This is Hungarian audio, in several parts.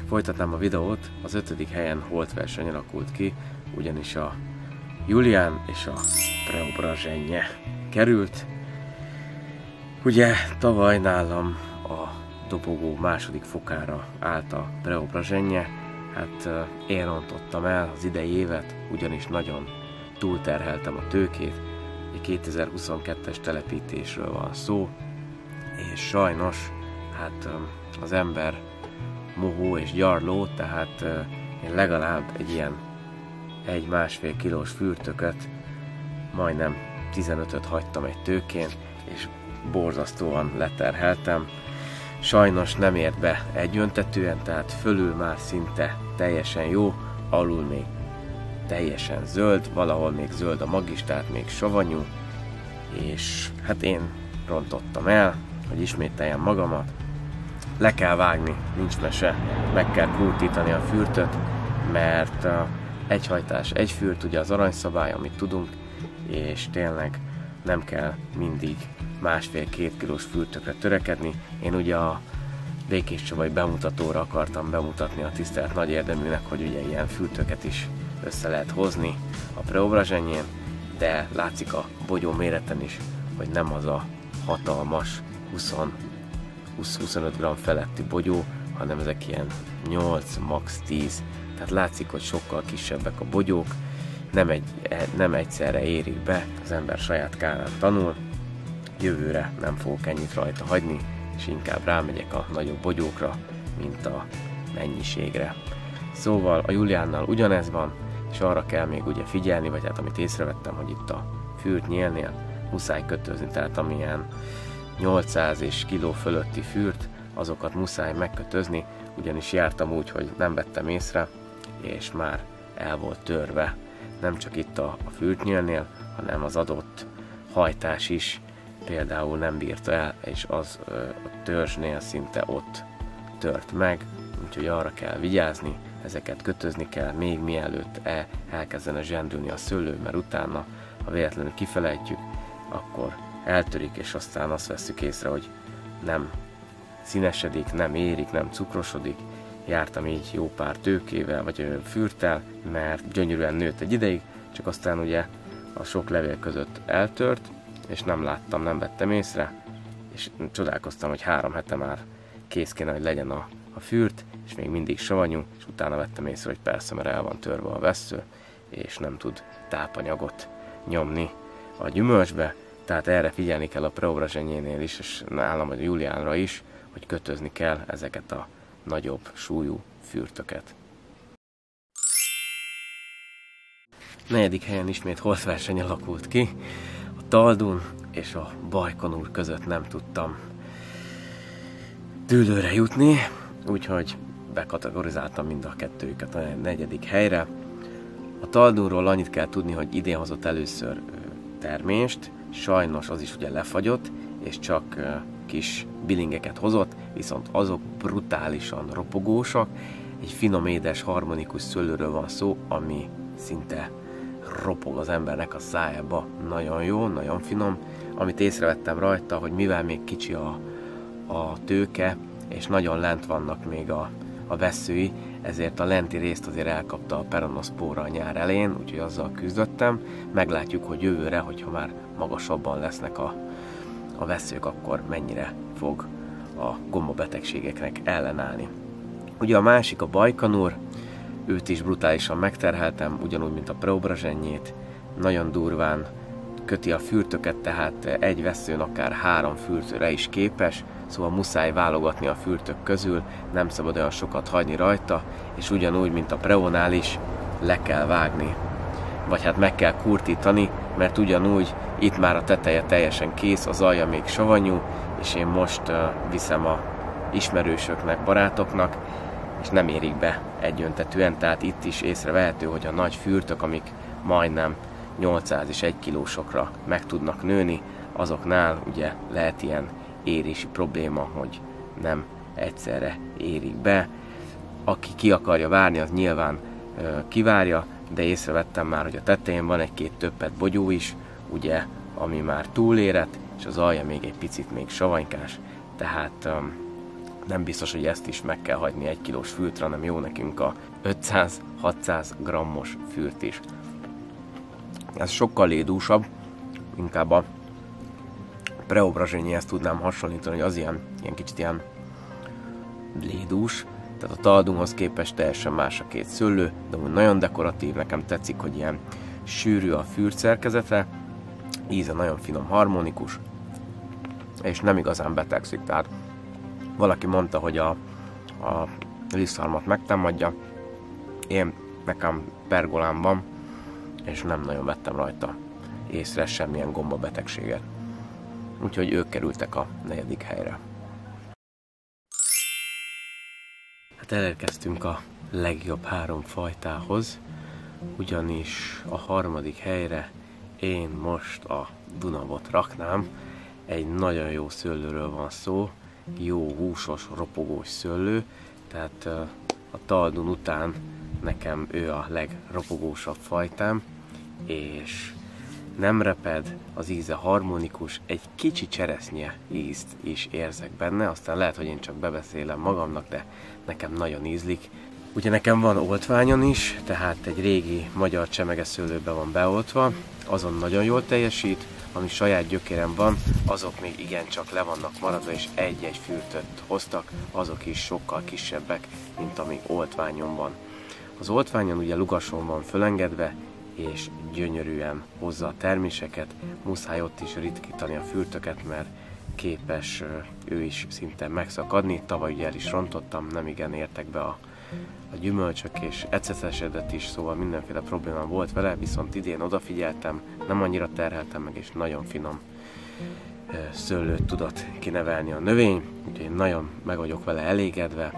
Folytatnám a videót, az 5. helyen holtverseny alakult ki, ugyanis a Julián és a Preobrazhenye került. Ugye tavaly nálam a dobogó második fokára állt a Preobrazhenye, hát én rontottam el az idei évet, ugyanis nagyon túlterheltem a tőkét, egy 2022-es telepítésről van szó, és sajnos hát az ember mohó és gyarló, tehát én legalább egy ilyen 1,5 kilós fürtököt, majdnem 15-öt hagytam egy tőkén, és borzasztóan leterheltem. Sajnos nem ért be egyöntetően, tehát fölül már szinte teljesen jó, alul még teljesen zöld, valahol még zöld a mag is, tehát még savanyú, és hát én rontottam el, hogy ismételjem magamat. Le kell vágni, nincs mese, meg kell kurtítani a fürtöt, mert egy hajtás, egy fürt, ugye az aranyszabály, amit tudunk, és tényleg nem kell mindig 1,5-2 kilós fürtökre törekedni. Én ugye a Békés Csabai bemutatóra akartam bemutatni a tisztelt nagy érdeműnek, hogy ugye ilyen fürtöket is össze lehet hozni a Preobrazhenyén, de látszik a bogyó méreten is, hogy nem az a hatalmas 20-25 g feletti bogyó, hanem ezek ilyen 8, max 10. Tehát látszik, hogy sokkal kisebbek a bogyók, nem egyszerre érik be, az ember saját kárán tanul. Jövőre nem fogok ennyit rajta hagyni, és inkább rámegyek a nagyobb bogyókra, mint a mennyiségre. Szóval a Juliánnal ugyanez van, és arra kell még ugye figyelni, vagy hát amit észrevettem, hogy itt a fürtnyélnél muszáj kötözni, tehát amilyen 800 és kiló fölötti fürt, azokat muszáj megkötözni, ugyanis jártam úgy, hogy nem vettem észre, és már el volt törve. Nem csak itt a fürtnyélnél, hanem az adott hajtás is például nem bírta el, és az a törzsnél szinte ott tört meg, úgyhogy arra kell vigyázni, ezeket kötözni kell még mielőtt elkezdene zsendülni a szőlő, mert utána, ha véletlenül kifelejtjük, akkor eltörik, és aztán azt vesszük észre, hogy nem színesedik, nem érik, nem cukrosodik. Jártam így jó pár tőkével, vagy fürttel, mert gyönyörűen nőtt egy ideig, csak aztán ugye a sok levél között eltört, és nem láttam, nem vettem észre, és csodálkoztam, hogy 3 hete már kész kéne, hogy legyen a fürt, és még mindig savanyú, és utána vettem észre, hogy persze, mert el van törve a vessző, és nem tud tápanyagot nyomni a gyümölcsbe, tehát erre figyelni kell a Preobrazhenyénél is, és nálam a Juliánra is, hogy kötözni kell ezeket a nagyobb súlyú fürtöket. 4. helyen ismét holtverseny alakult ki. A Taldun és a Bajkon úr között nem tudtam dűlőre jutni, úgyhogy bekategorizáltam mind a kettőjüket a 4. helyre. A Taldunról annyit kell tudni, hogy idén hozott először termést, sajnos az is ugye lefagyott, és csak kis bilingeket hozott, viszont azok brutálisan ropogósak. Egy finom, édes, harmonikus szőlőről van szó, ami szinte ropog az embernek a szájába. Nagyon jó, nagyon finom. Amit észrevettem rajta, hogy mivel még kicsi a tőke, és nagyon lent vannak még a vesszői, ezért a lenti részt azért elkapta a peronoszpóra a nyár elején, úgyhogy azzal küzdöttem. Meglátjuk, hogy jövőre, hogyha már magasabban lesznek a vesszők, akkor mennyire fog a gombabetegségeknek ellenállni. Ugye a másik a Bajkon úr, őt is brutálisan megterheltem, ugyanúgy, mint a Preobrazhenyét. Nagyon durván köti a fürtöket, tehát egy vesszőn akár 3 fürtőre is képes, szóval muszáj válogatni a fürtök közül, nem szabad olyan sokat hagyni rajta, és ugyanúgy, mint a Preónál is, le kell vágni. Vagy hát meg kell kurtítani, mert ugyanúgy itt már a teteje teljesen kész, az alja még savanyú, és én most viszem a ismerősöknek, barátoknak, és nem érik be egyöntetűen, tehát itt is észrevehető, hogy a nagy fürtök, amik majdnem 800 és 1 kilósokra meg tudnak nőni, azoknál ugye lehet ilyen érési probléma, hogy nem egyszerre érik be. Aki ki akarja várni, az nyilván kivárja, de észrevettem már, hogy a tetején van egy-két többet bogyó is, ugye, ami már túlérett, és az alja még egy picit még savanykás, tehát nem biztos, hogy ezt is meg kell hagyni 1 kilós fürtre, hanem jó nekünk a 500-600 grammos fürt is. Ez sokkal lédúsabb, inkább a Preobrazsényihez tudnám hasonlítani, hogy az ilyen kicsit ilyen lédús, tehát a Taldunhoz képest teljesen más a két szőlő, de úgy nagyon dekoratív, nekem tetszik, hogy ilyen sűrű a fürt szerkezete, íze nagyon finom, harmonikus, és nem igazán betegszik, tehát valaki mondta, hogy a lisztharmat megtámadja, nekem pergolám van, és nem nagyon vettem rajta észre semmilyen gombabetegséget. Úgyhogy ők kerültek a 4. helyre. Hát elérkeztünk a legjobb 3 fajtához, ugyanis a 3. helyre én most a Dunavot raknám. Egy nagyon jó szőlőről van szó, jó húsos, ropogós szőlő, tehát a Taldun után nekem ő a legropogósabb fajtám, és nem reped, az íze harmonikus, egy kicsi cseresznye ízt is érzek benne, aztán lehet, hogy én csak bebeszélem magamnak, de nekem nagyon ízlik. Ugye nekem van oltványon is, tehát egy régi magyar csemegeszőlőbe van beoltva, azon nagyon jól teljesít, ami saját gyökérem van, azok még igencsak le vannak maradva, és egy-egy fürtöt hoztak, azok is sokkal kisebbek, mint ami oltványon van. Az oltványon ugye lugason van fölengedve, és gyönyörűen hozza a terméseket, muszáj ott is ritkítani a fürtöket, mert képes ő is szinte megszakadni. Tavaly ugye el is rontottam, nem igen értek be a gyümölcsök, és ecetesedett is, szóval mindenféle problémám volt vele, viszont idén odafigyeltem, nem annyira terheltem meg, és nagyon finom szőlőt tudott kinevelni a növény, úgyhogy én nagyon meg vagyok vele elégedve.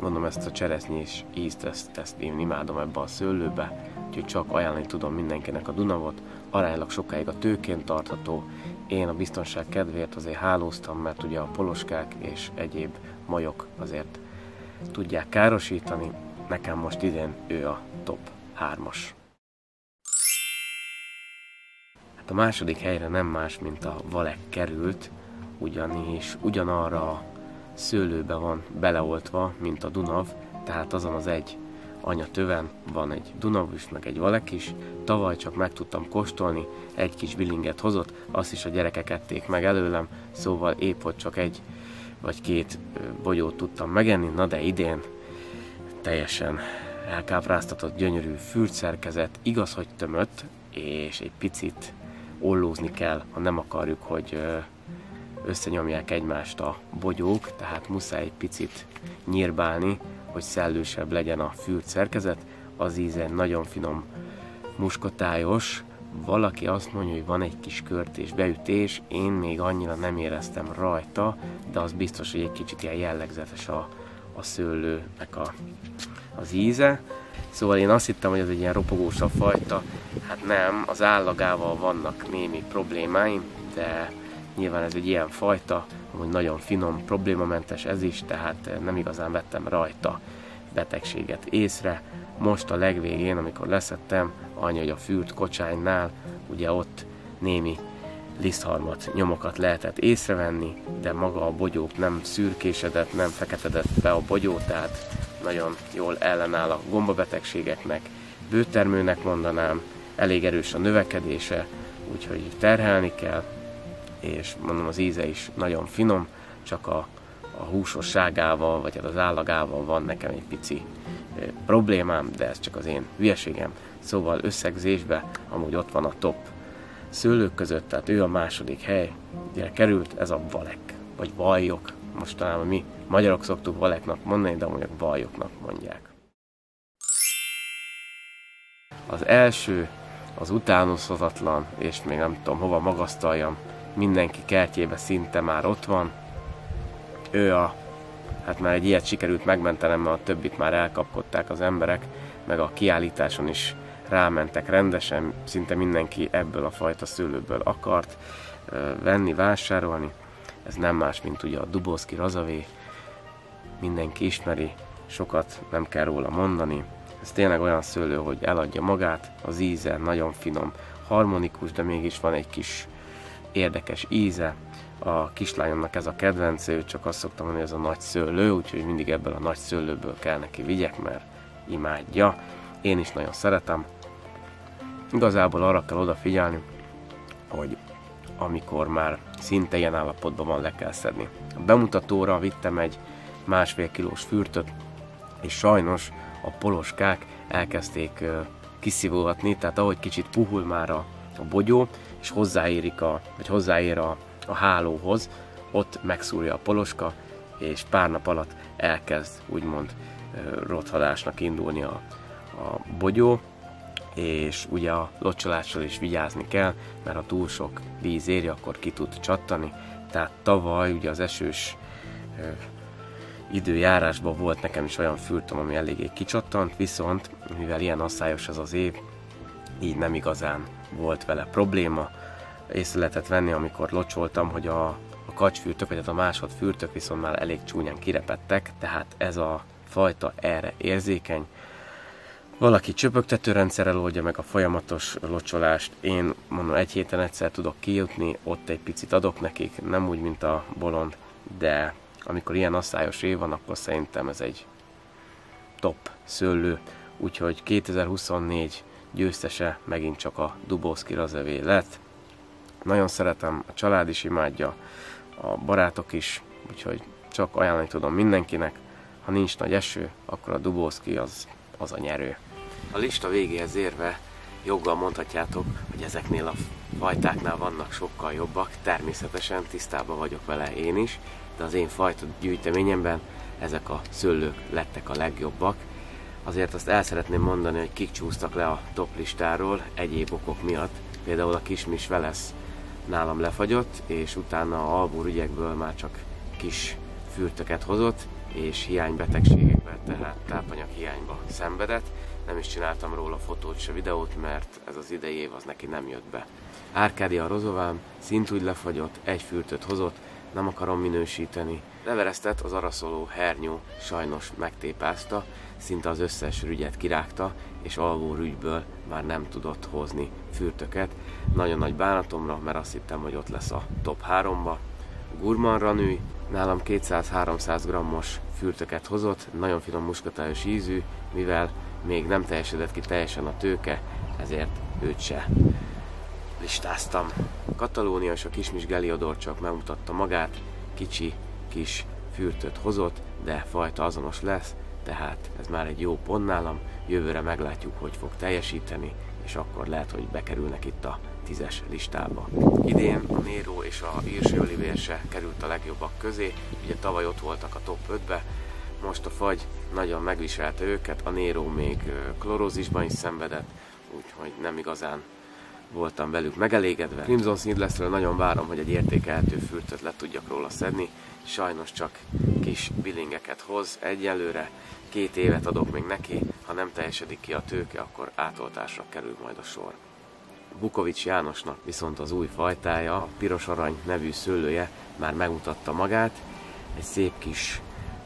Mondom, ezt a cseresznyés ízt, ezt én imádom ebbe a szőlőbe, úgyhogy csak ajánlani tudom mindenkinek a Dunavot, aránylag sokáig a tőkén tartható. Én a biztonság kedvéért azért hálóztam, mert ugye a poloskák és egyéb majok azért tudják károsítani. Nekem most idén ő a top 3-as. Hát a 2. helyre nem más, mint a Valek került, ugyanis ugyanarra a szőlőbe van beleoltva, mint a Dunav, tehát azon az egy anyatöven van egy Dunav is, meg egy Valek is. Tavaly csak meg tudtam kóstolni, egy kis bilinget hozott, azt is a gyerekek ették meg előlem, szóval épp hogy csak 1 vagy 2 bogyót tudtam megenni, na de idén teljesen elkápráztatott, gyönyörű fürtszerkezet, igaz, hogy tömött, és egy picit ollózni kell, ha nem akarjuk, hogy összenyomják egymást a bogyók, tehát muszáj egy picit nyírbálni, hogy szellősebb legyen a fürtszerkezet. Az íze nagyon finom, muskotályos, valaki azt mondja, hogy van egy kis körtés, beütés, én még annyira nem éreztem rajta, de az biztos, hogy egy kicsit ilyen jellegzetes a szőlőnek az íze. Szóval én azt hittem, hogy ez egy ilyen ropogósabb fajta, hát nem, az állagával vannak némi problémáim, de nyilván ez egy ilyen fajta, hogy nagyon finom, problémamentes ez is, tehát nem igazán vettem rajta betegséget észre. Most a legvégén, amikor leszettem, annyi, hogy a fürt kocsánynál, ugye ott némi lisztharmat, nyomokat lehetett észrevenni, de maga a bogyók nem szürkésedett, nem feketedett be a bogyó, tehát nagyon jól ellenáll a gombabetegségeknek, bőtermőnek mondanám, elég erős a növekedése, úgyhogy terhelni kell, és mondom, az íze is nagyon finom, csak a húsosságával, vagy az állagával van nekem egy pici problémám, de ez csak az én hülyeségem. Szóval összegzésbe amúgy ott van a top szőlők között, tehát ő a 2. hely, ugye került ez a Valek, vagy vajok, mostanában mi magyarok szoktuk Valeknak mondani, de amúgy vajoknak mondják. Az első, az utánozhatatlan, és még nem tudom hova magasztaljam, mindenki kertjébe szinte már ott van. Ő hát már egy ilyet sikerült megmentenem, mert a többit már elkapkodták az emberek, meg a kiállításon is rámentek rendesen, szinte mindenki ebből a fajta szőlőből akart venni, vásárolni. Ez nem más, mint ugye a Dubovszki Razavé, mindenki ismeri, sokat nem kell róla mondani. Ez tényleg olyan szőlő, hogy eladja magát, az íze nagyon finom, harmonikus, de mégis van egy kis érdekes íze. A kislányomnak ez a kedvence, ő csak azt szoktam mondani, hogy ez a nagy szőlő, úgyhogy mindig ebből a nagy szőlőből kell neki vigyek, mert imádja. Én is nagyon szeretem. Igazából arra kell odafigyelni, hogy amikor már szinte ilyen állapotban van, le kell szedni. A bemutatóra vittem egy 1,5 kilós fürtöt, és sajnos a poloskák elkezdték kiszivódni, tehát ahogy kicsit puhul már a bogyó, és hozzáér a hálóhoz, ott megszúrja a poloska, és pár nap alatt elkezd úgymond rothadásnak indulni a bogyó, és ugye a locsolással is vigyázni kell, mert ha túl sok víz éri, akkor ki tud csattani. Tehát tavaly ugye az esős időjárásban volt nekem is olyan fürtöm, ami eléggé kicsattant, viszont mivel ilyen asszályos ez az év, így nem igazán volt vele probléma. Észre lehetett venni, amikor locsoltam, hogy a kacsfürtök, vagy a másodfürtök viszont már elég csúnyán kirepedtek, tehát ez a fajta erre érzékeny. Valaki csöpögtetőrendszerrel oldja meg a folyamatos locsolást, én mondom, egy héten egyszer tudok kijutni, ott egy picit adok nekik, nem úgy, mint a bolond, de amikor ilyen asszályos év van, akkor szerintem ez egy top szőlő, úgyhogy 2024 győztese megint csak a Dubovsky Razevé lett. Nagyon szeretem, a család is imádja, a barátok is, úgyhogy csak ajánlani tudom mindenkinek. Ha nincs nagy eső, akkor a Dubovsky az a nyerő. A lista végéhez érve joggal mondhatjátok, hogy ezeknél a fajtáknál vannak sokkal jobbak. Természetesen tisztában vagyok vele én is, de az én fajta gyűjteményemben ezek a szőlők lettek a legjobbak. Azért azt el szeretném mondani, hogy kik csúsztak le a top listáról egyéb okok miatt. Például a Kismis Velesz nálam lefagyott, és utána a albúrügyekből már csak kis fürtöket hozott, és hiánybetegségekben, tehát tápanyag hiányba szenvedett. Nem is csináltam róla fotót se videót, mert ez az idei év az neki nem jött be. Árkádia rozovám szintúgy lefagyott, egy fürtöt hozott, nem akarom minősíteni. Leveresztett az araszoló hernyó sajnos megtépázta, szinte az összes rügyet kirágta, és alvó rügyből már nem tudott hozni fürtöket. Nagyon nagy bánatomra, mert azt hittem, hogy ott lesz a top 3-ba. Gurman Ranüj nálam 200-300 grammos fürtöket hozott, nagyon finom muskatályos ízű, mivel még nem teljesedett ki teljesen a tőke, ezért őt se listáztam. Katalónia és a Kismis Geliodor csak megmutatta magát, kicsi kis fürtöt hozott, de fajta azonos lesz, tehát ez már egy jó pont nálam, jövőre meglátjuk, hogy fog teljesíteni, és akkor lehet, hogy bekerülnek itt a 10-es listába. Idén a Nero és a Irse Olivér se került a legjobbak közé, ugye tavaly ott voltak a top 5-be, most a fagy nagyon megviselte őket, a Nero még klorózisban is szenvedett, úgyhogy nem igazán voltam velük megelégedve. Crimson Seedlessről nagyon várom, hogy egy értékelhető fürtöt le tudjak róla szedni, sajnos csak kis bilingeket hoz egyelőre, 2 évet adok még neki, ha nem teljesedik ki a tőke, akkor átoltásra kerül majd a sor. Bukovics Jánosnak viszont az új fajtája, a Piros Arany nevű szőlője már megmutatta magát, egy szép kis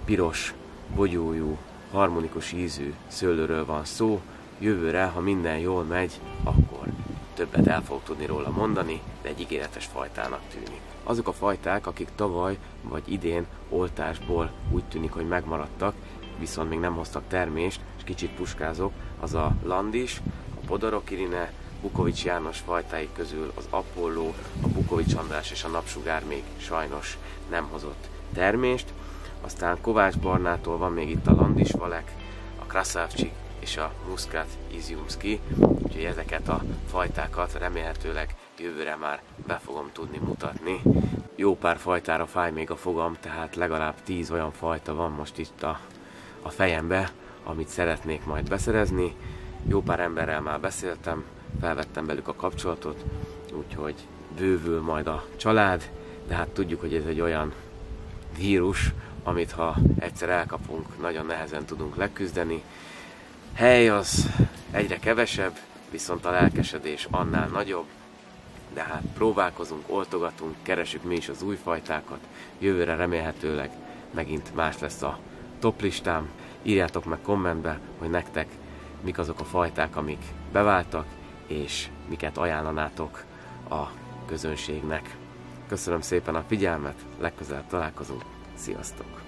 piros, bogyójú, harmonikus ízű szőlőről van szó, jövőre, ha minden jól megy, akkor többet el fogok tudni róla mondani, de egy ígéretes fajtának tűnik. Azok a fajták, akik tavaly vagy idén oltásból úgy tűnik, hogy megmaradtak, viszont még nem hoztak termést, és kicsit puskázok, az a Landis, a Podorokirine, Bukovics János fajtái közül az Apollo, a Bukovics András és a Napsugár még sajnos nem hozott termést. Aztán Kovács Barnától van még itt a Landis Valek, a Krasavcsik és a Muscat Iziumski, úgyhogy ezeket a fajtákat remélhetőleg jövőre már be fogom tudni mutatni. Jó pár fajtára fáj még a fogam, tehát legalább 10 olyan fajta van most itt a fejembe, amit szeretnék majd beszerezni. Jó pár emberrel már beszéltem, felvettem velük a kapcsolatot, úgyhogy bővül majd a család, de hát tudjuk, hogy ez egy olyan vírus, amit ha egyszer elkapunk, nagyon nehezen tudunk leküzdeni. Hely az egyre kevesebb, viszont a lelkesedés annál nagyobb, de hát próbálkozunk, oltogatunk, keresünk mi is az új fajtákat, jövőre remélhetőleg megint más lesz a toplistám. Írjátok meg kommentbe, hogy nektek mik azok a fajták, amik beváltak, és miket ajánlanátok a közönségnek. Köszönöm szépen a figyelmet, legközelebb találkozunk. Sziasztok!